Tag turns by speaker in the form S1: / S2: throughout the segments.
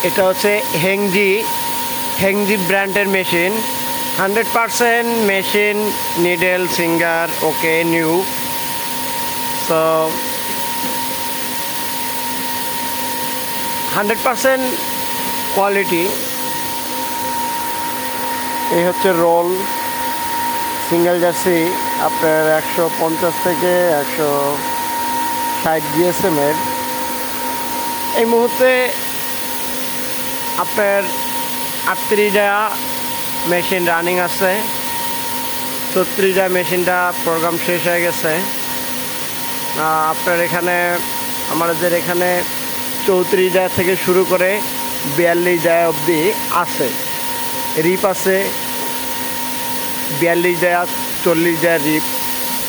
S1: এটা হচ্ছে হেংজি ব্র্যান্ডের মেশিন। 100% মেশিন, নিডেল, সিঙ্গার ওকে, নিউ। So 100% quality. এই হচ্ছে রোল, সিঙ্গেল জার্সি আপনার 150 থেকে 160 জিএসএমের। এই মুহূর্তে আপনার 38টা মেশিন রানিং আছে। 36টা মেশিনটা প্রোগ্রাম শেষ হয়ে গেছে। আপনার এখানে আমাদের এখানে 34টা থেকে শুরু করে 42টা অবধি আছে। রিপ আছে 42টা, 40টা রিপ,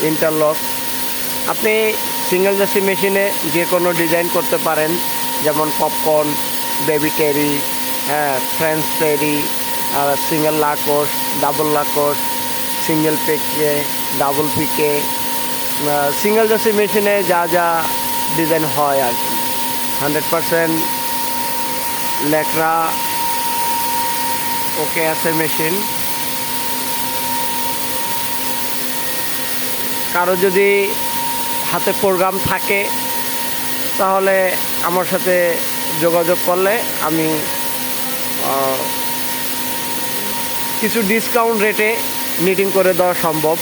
S1: ইন্টারলক। আপনি সিঙ্গেল জার্সি মেশিনে যে কোনো ডিজাইন করতে পারেন, যেমন পপকর্ন, বেবি টেরি, ফ্রেঞ্চ টেরি, আর সিঙ্গেল লাকোস, ডাবল লাকোস, সিঙ্গেল পিকে, ডাবল পিকে। সিঙ্গেল জার্সি মেশিনে যা যা ডিজাইন হয় আর কি। 100% লেকরা ওকে আছে মেশিন। কারো যদি হাতে প্রোগ্রাম থাকে তাহলে আমার সাথে যোগাযোগ করলে আমি কিছু ডিসকাউন্ট রেটে নিটিং করে দেওয়া সম্ভব।